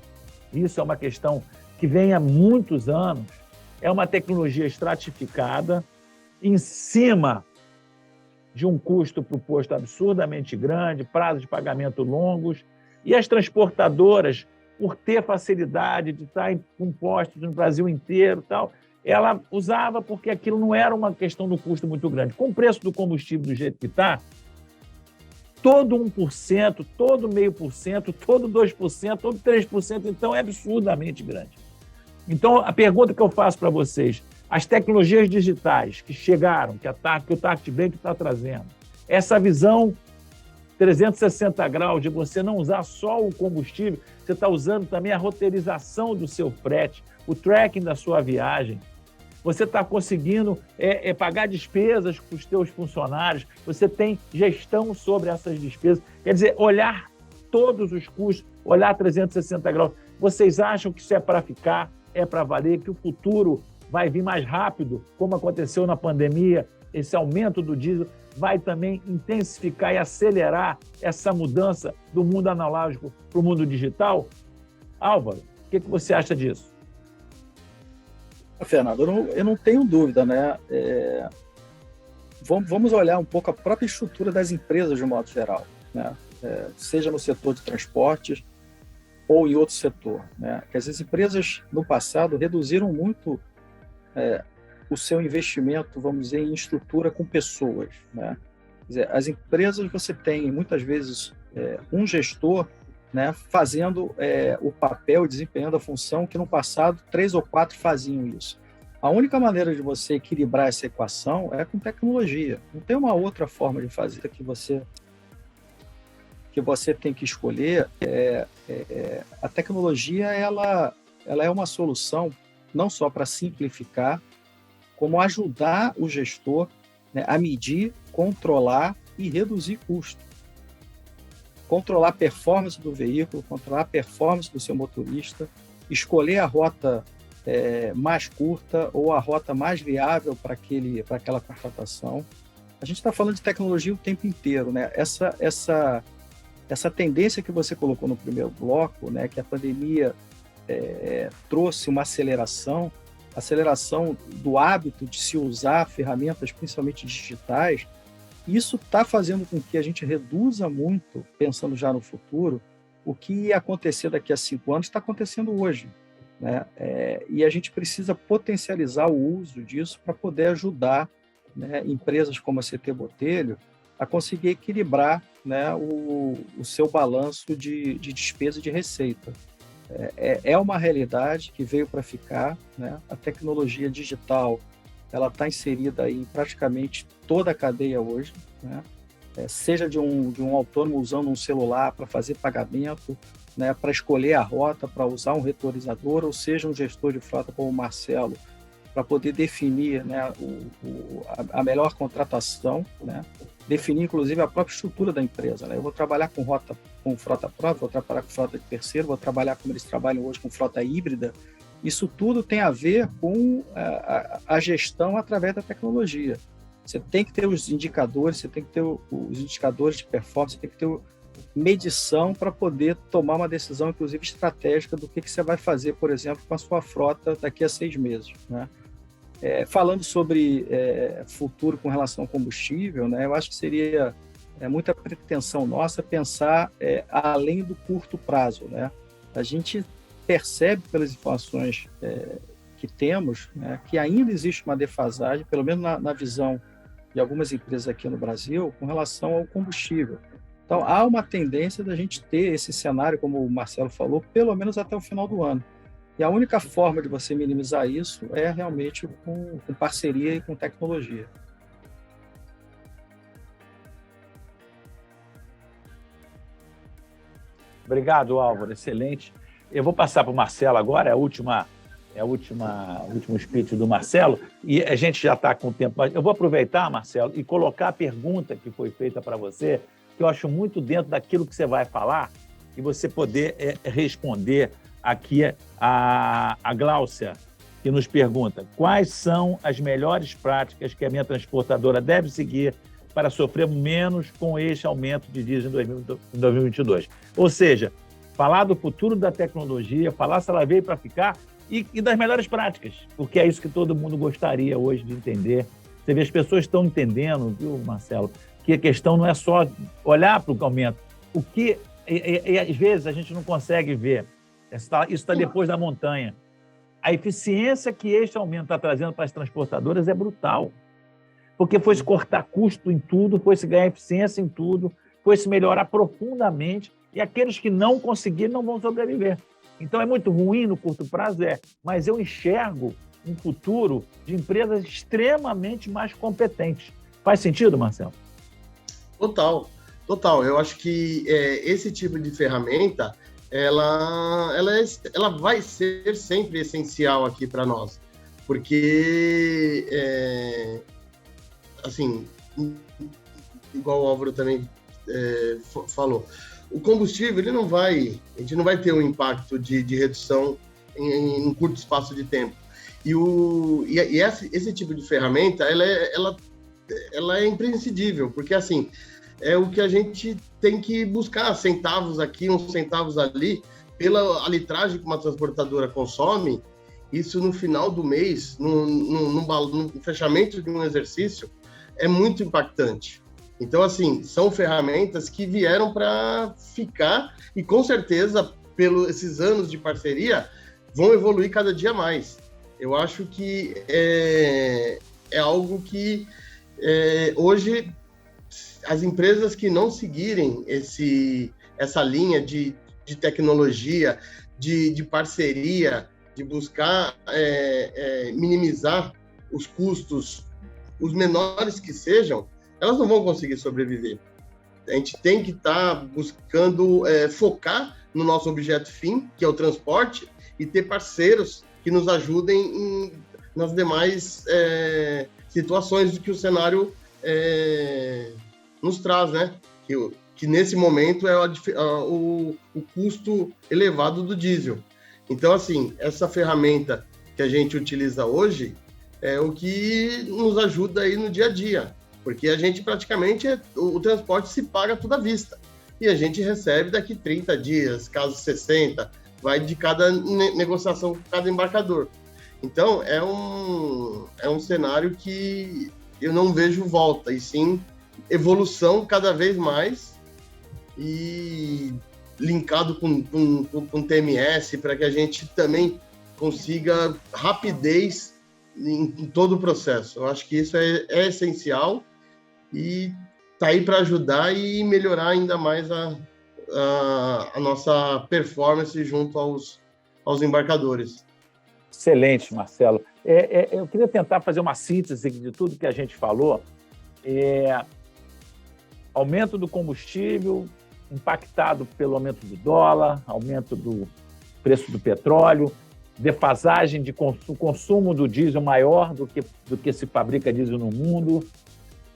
A: isso é uma questão que vem há muitos anos, é uma tecnologia estratificada, em cima de um custo proposto absurdamente grande, prazos de pagamento longos, e as transportadoras, por ter facilidade de estar com postos no Brasil inteiro, tal, ela usava porque aquilo não era uma questão do custo muito grande. Com o preço do combustível do jeito que está, todo 1%, todo 0,5%, todo 2%, todo 3%, então é absurdamente grande. Então, a pergunta que eu faço para vocês, as tecnologias digitais que chegaram, que o TargetBank está trazendo, essa visão 360 graus de você não usar só o combustível, você está usando também a roteirização do seu frete, o tracking da sua viagem, você está conseguindo pagar despesas para os seus funcionários, você tem gestão sobre essas despesas, quer dizer, olhar todos os custos, olhar 360 graus. Vocês acham que isso é para ficar, é para valer, que o futuro vai vir mais rápido, como aconteceu na pandemia, esse aumento do diesel vai também intensificar e acelerar essa mudança do mundo analógico para o mundo digital? Álvaro, o que você acha disso?
B: Fernando, eu não tenho dúvida, né? Vamos olhar um pouco a própria estrutura das empresas de um modo geral, né? Seja no setor de transportes ou em outro setor, né? Que as empresas, no passado, reduziram muito o seu investimento, vamos dizer, em estrutura com pessoas, né? Quer dizer, as empresas, você tem, muitas vezes, um gestor, né, fazendo o papel, desempenhando a função que no passado 3 ou 4 faziam isso. A única maneira de você equilibrar essa equação é com tecnologia. Não tem uma outra forma de fazer que você tem que escolher. A tecnologia ela é uma solução não só para simplificar, como ajudar o gestor, né, a medir, controlar e reduzir custo. Controlar a performance do veículo, controlar a performance do seu motorista, escolher a rota mais curta ou a rota mais viável para aquela contratação. A gente está falando de tecnologia o tempo inteiro, né? Essa tendência que você colocou no primeiro bloco, né, que a pandemia trouxe uma aceleração do hábito de se usar ferramentas, principalmente digitais. Isso está fazendo com que a gente reduza muito, pensando já no futuro, o que ia acontecer daqui a 5 anos está acontecendo hoje, né? E a gente precisa potencializar o uso disso para poder ajudar, né, empresas como a CT Botelho a conseguir equilibrar, né, o seu balanço de despesa e de receita. É uma realidade que veio para ficar, né? A tecnologia digital ela está inserida em praticamente toda a cadeia hoje, né? Seja de um autônomo usando um celular para fazer pagamento, né, para escolher a rota, para usar um retorizador, ou seja, um gestor de frota como o Marcelo, para poder definir, né, a melhor contratação, né? Definir, inclusive, a própria estrutura da empresa, né? Eu vou trabalhar com frota própria, vou trabalhar com frota de terceiro, vou trabalhar como eles trabalham hoje com frota híbrida. Isso tudo tem a ver com a gestão através da tecnologia. Você tem que ter os indicadores, você tem que ter os indicadores de performance, você tem que ter medição para poder tomar uma decisão, inclusive estratégica, do que você vai fazer, por exemplo, com a sua frota daqui a 6 meses, né? Falando sobre futuro com relação ao combustível, né, eu acho que seria muita pretensão nossa pensar além do curto prazo, né? a gente percebe pelas informações que temos, né, que ainda existe uma defasagem, pelo menos na visão de algumas empresas aqui no Brasil, com relação ao combustível. Então, há uma tendência da gente ter esse cenário, como o Marcelo falou, pelo menos até o final do ano. E a única forma de você minimizar isso é realmente com parceria e com tecnologia.
A: Obrigado, Álvaro. Excelente. Eu vou passar para o Marcelo agora, o último speech do Marcelo, e a gente já está com o tempo. Mas eu vou aproveitar, Marcelo, e colocar a pergunta que foi feita para você, que eu acho muito dentro daquilo que você vai falar, e você poder responder aqui a Gláucia, que nos pergunta: quais são as melhores práticas que a minha transportadora deve seguir para sofrer menos com este aumento de diesel em 2022? Ou seja, falar do futuro da tecnologia, falar se ela veio para ficar e das melhores práticas, porque é isso que todo mundo gostaria hoje de entender. Você vê, as pessoas estão entendendo, viu, Marcelo, que a questão não é só olhar para o aumento. O que, e às vezes, a gente não consegue ver. Isso está depois da montanha. A eficiência que este aumento está trazendo para as transportadoras é brutal. Porque foi se cortar custo em tudo, foi se ganhar eficiência em tudo, foi se melhorar profundamente, e aqueles que não conseguirem não vão sobreviver. Então, é muito ruim no curto prazo, mas eu enxergo um futuro de empresas extremamente mais competentes. Faz sentido, Marcelo?
C: Total. Eu acho que esse tipo de ferramenta, ela vai ser sempre essencial aqui para nós, porque, assim, igual o Álvaro também falou, o combustível a gente não vai ter um impacto de redução em um curto espaço de tempo. E esse tipo de ferramenta, ela é imprescindível, porque, assim, é o que a gente tem que buscar, centavos aqui, uns centavos ali, pela litragem que uma transportadora consome. Isso no final do mês, no fechamento de um exercício, é muito impactante. Então, assim, são ferramentas que vieram para ficar e, com certeza, esses anos de parceria, vão evoluir cada dia mais. Eu acho que é algo que hoje as empresas que não seguirem essa linha de tecnologia, de parceria, de buscar minimizar os custos, os menores que sejam, elas não vão conseguir sobreviver. A gente tem que estar buscando focar no nosso objeto fim, que é o transporte, e ter parceiros que nos ajudem nas demais situações que o cenário nos traz, né? Que nesse momento é o custo elevado do diesel. Então, assim, essa ferramenta que a gente utiliza hoje é o que nos ajuda aí no dia a dia, porque a gente praticamente, o transporte se paga tudo à vista, e a gente recebe daqui 30 dias, caso 60, vai de cada negociação com cada embarcador. Então, é um cenário que eu não vejo volta, e sim evolução cada vez mais, e linkado com TMS, para que a gente também consiga rapidez em todo o processo. Eu acho que isso é essencial e está aí para ajudar e melhorar ainda mais a nossa performance junto aos embarcadores.
A: Excelente, Marcelo. Eu queria tentar fazer uma síntese de tudo que a gente falou. Aumento do combustível, impactado pelo aumento do dólar, aumento do preço do petróleo, defasagem de consumo do diesel maior do que se fabrica diesel no mundo,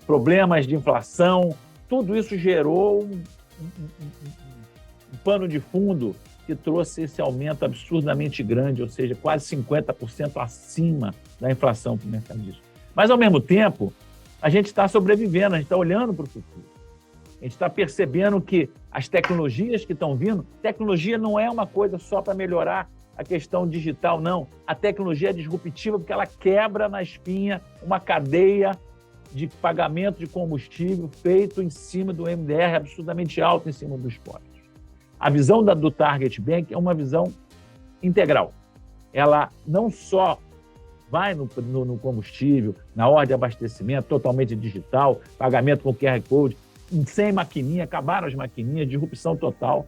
A: problemas de inflação, tudo isso gerou um pano de fundo que trouxe esse aumento absurdamente grande, ou seja, quase 50% acima da inflação para o mercadismo. Mas, ao mesmo tempo, a gente está sobrevivendo, a gente está olhando para o futuro. A gente está percebendo que as tecnologias que estão vindo, tecnologia não é uma coisa só para melhorar a questão digital, não. A tecnologia é disruptiva porque ela quebra na espinha uma cadeia de pagamento de combustível feito em cima do MDR absurdamente alto em cima dos postos. A visão do Target Bank é uma visão integral. Ela não só vai no combustível, na ordem de abastecimento, totalmente digital, pagamento com QR Code, sem maquininha, acabaram as maquininhas, disrupção total,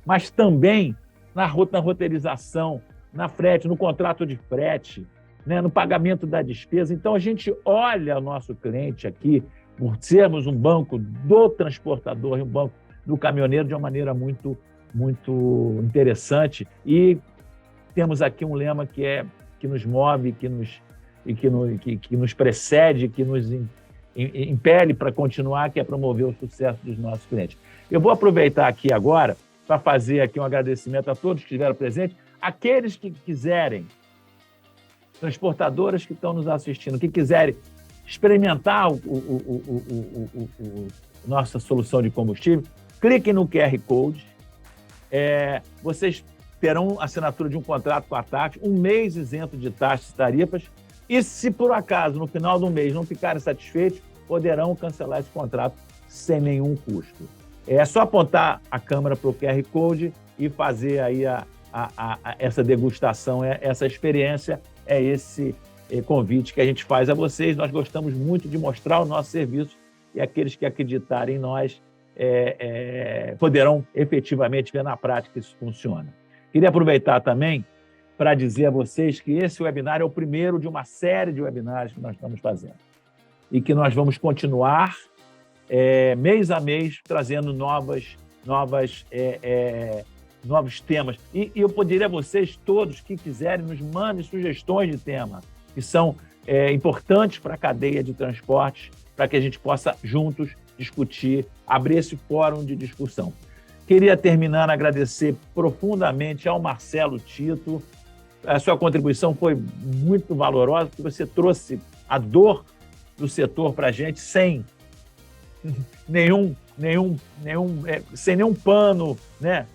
A: mas também na roteirização, na frete, no contrato de frete, né, no pagamento da despesa. Então, a gente olha o nosso cliente aqui, por sermos um banco do transportador e um banco do caminhoneiro, de uma maneira muito, muito interessante. E temos aqui um lema que nos move, que nos precede, que nos impele para continuar, que é promover o sucesso dos nossos clientes. Eu vou aproveitar aqui agora para fazer aqui um agradecimento a todos que estiveram presentes, aqueles que quiserem, transportadoras que estão nos assistindo, que quiserem experimentar nossa solução de combustível, cliquem no QR Code, vocês terão assinatura de um contrato com a TACS, um mês isento de taxas e tarifas, e se por acaso no final do mês não ficarem satisfeitos, poderão cancelar esse contrato sem nenhum custo. É só apontar a câmera para o QR Code e fazer aí essa degustação, essa experiência, esse convite que a gente faz a vocês. Nós gostamos muito de mostrar o nosso serviço e aqueles que acreditarem em nós poderão efetivamente ver na prática que isso funciona. Queria aproveitar também para dizer a vocês que esse webinar é o primeiro de uma série de webinars que nós estamos fazendo e que nós vamos continuar mês a mês trazendo novos temas. E eu poderia a vocês todos que quiserem nos mandem sugestões de tema que são importantes para a cadeia de transportes, para que a gente possa juntos discutir, abrir esse fórum de discussão. Queria terminar agradecer profundamente ao Marcelo Tito. A sua contribuição foi muito valorosa, porque você trouxe a dor do setor para a gente sem sem nenhum pano, né?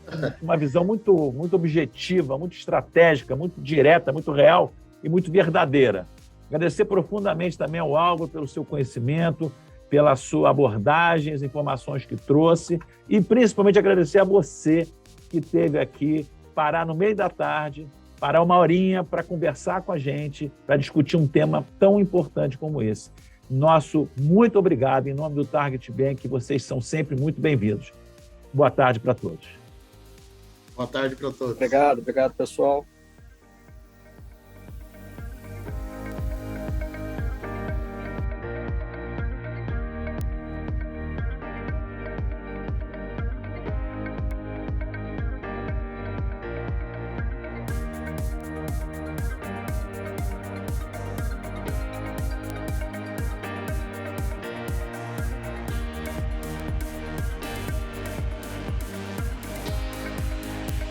A: Uma visão muito, muito objetiva, muito estratégica, muito direta, muito real e muito verdadeira. Agradecer profundamente também ao Álvaro pelo seu conhecimento, pela sua abordagem, as informações que trouxe e principalmente agradecer a você que esteve aqui, parar no meio da tarde, parar uma horinha para conversar com a gente, para discutir um tema tão importante como esse. Nosso muito obrigado em nome do Target Bank, vocês são sempre muito bem-vindos. Boa tarde para todos.
C: Boa tarde para todos.
B: Obrigado, pessoal.